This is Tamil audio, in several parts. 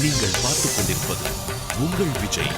நீங்கள் பார்த்துக் கொண்டிருப்பது உங்கள் விஜய்.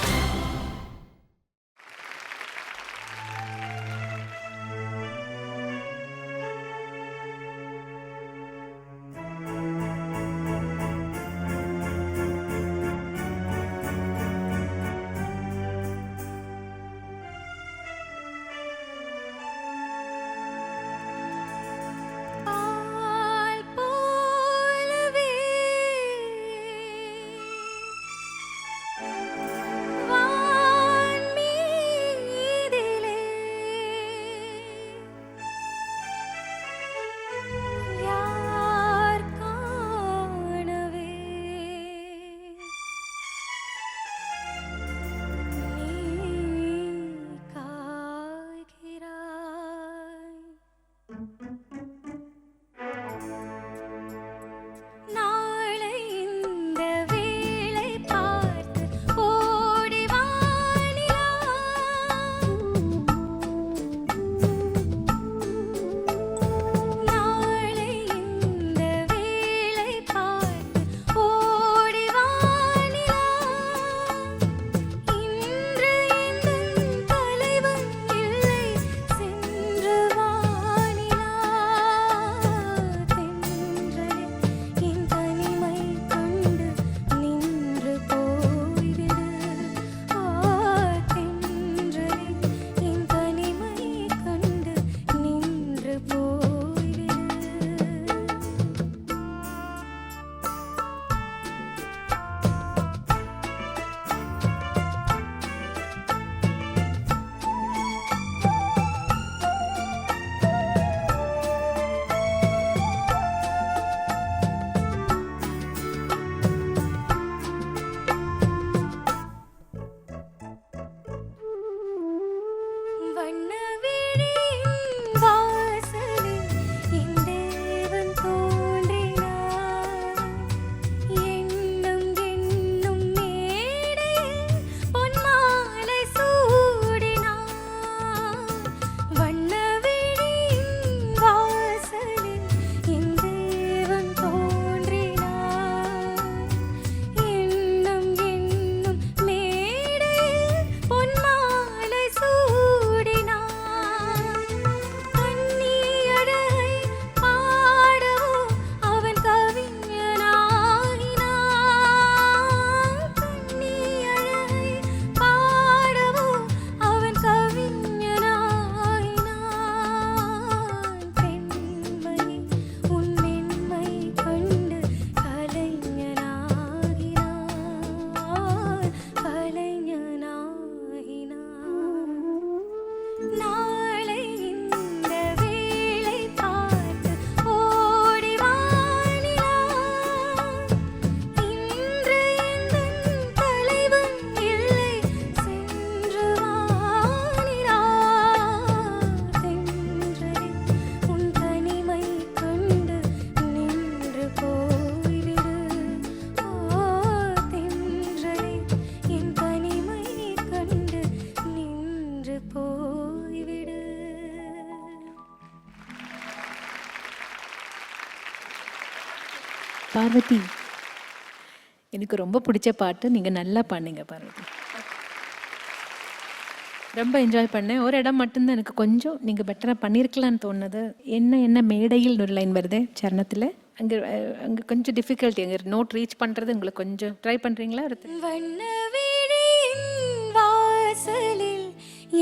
பார்வதி, எனக்கு ரொம்ப பிடிச்ச பாட்டு. நீங்கள் நல்லா பாடுங்க பார்வதி. ரொம்ப என்ஜாய் பண்ணேன். ஒரு இடம் மட்டும்தான் எனக்கு கொஞ்சம் நீங்கள் பெட்டராக பண்ணியிருக்கலான்னு தோணுது. என்ன மேடையில் ஒரு லைன் வருது சரணத்தில், அங்கே கொஞ்சம் டிஃபிகல்ட்டி. அங்கே நோட் ரீச் பண்ணுறது உங்களுக்கு கொஞ்சம் ட்ரை பண்ணுறீங்களா? வாசலில்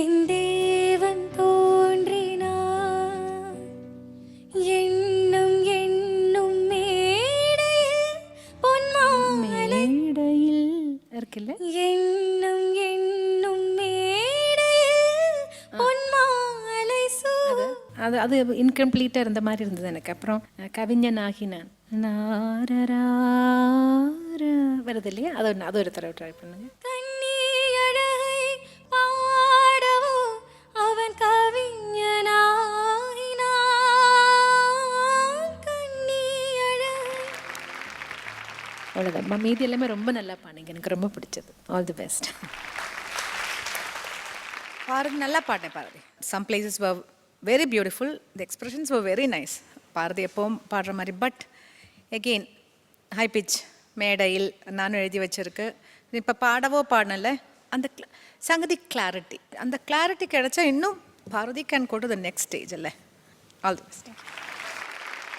என் தேவன் தோன்றினார், எண்ணும் எண்ணும் மேடையில் மேடையில் இருக்குல்ல, எண்ணும் எண்ணும் மேடையில் பொன்மாலை அது அது இன்கம்ப்ளீட்டாக இருந்த மாதிரி இருந்தது எனக்கு. அப்புறம் கவிஞனாகி நான் வருது இல்லையா, அது ஒரு தடவை ட்ரை பண்ணுங்க. அவ்வளோதான். மீதி எல்லாமே ரொம்ப நல்லா பாடுங்க, எனக்கு ரொம்ப பிடிச்சது. All the best. பாரதி நல்லா பாடினேன் Bharathi. Some places were very beautiful, the expressions were very nice. Bharathi எப்பவும் பாடுற மாதிரி. பட் அகெயின் ஹை பிச் மேடையில் நானும் எழுதி வச்சிருக்கு. இப்போ பாடவோ பாடல அந்த சங்கதி கிளாரிட்டி, அந்த கிளாரிட்டி கிடைச்சா இன்னும் Parvathi can go to the next stage இல்லை. All the best.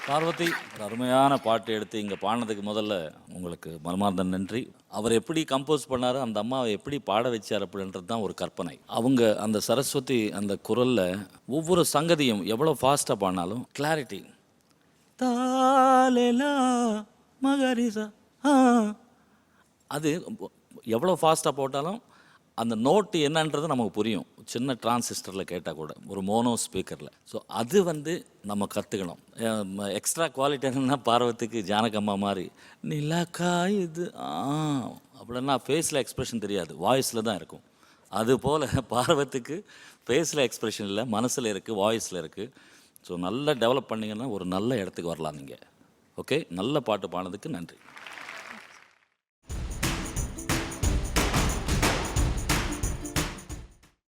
பார்வதி, ஒரு அருமையான பாட்டு எடுத்து இங்கே பாடினதுக்கு முதல்ல உங்களுக்கு மனமார்ந்த நன்றி. அவர் எப்படி கம்போஸ் பண்ணார், அந்த அம்மாவை எப்படி பாட வச்சார் அப்படின்றது தான் ஒரு கற்பனை. அவங்க அந்த சரஸ்வதி அந்த குரலில் ஒவ்வொரு சங்கதியும் எவ்வளோ ஃபாஸ்ட்டாக பாடினாலும் கிளாரிட்டி, தாலேலா மகரிசா, அது எவ்வளோ ஃபாஸ்ட்டாக போட்டாலும் அந்த நோட்டு என்னன்றது நமக்கு புரியும், சின்ன டிரான்சிஸ்டரில் கேட்டால் கூட, ஒரு மோனோ ஸ்பீக்கரில். ஸோ அது நம்ம கற்றுக்கணும். எக்ஸ்ட்ரா குவாலிட்டி என்னென்னா பார்வதிக்கு ஜானகம்மா மாதிரி நிலாக்கா இது அப்படின்னா ஃபேஸில் எக்ஸ்ப்ரெஷன் தெரியாது, வாய்ஸில் தான் இருக்கும். அதுபோல் பார்வதிக்கு ஃபேஸில் எக்ஸ்ப்ரெஷன் இல்லை, மனசில் இருக்குது, வாய்ஸில் இருக்குது. ஸோ நல்லா டெவலப் பண்ணிங்கன்னா ஒரு நல்ல இடத்துக்கு வரலாம் நீங்கள். ஓகே, நல்ல பாட்டு பாடினதுக்கு நன்றி.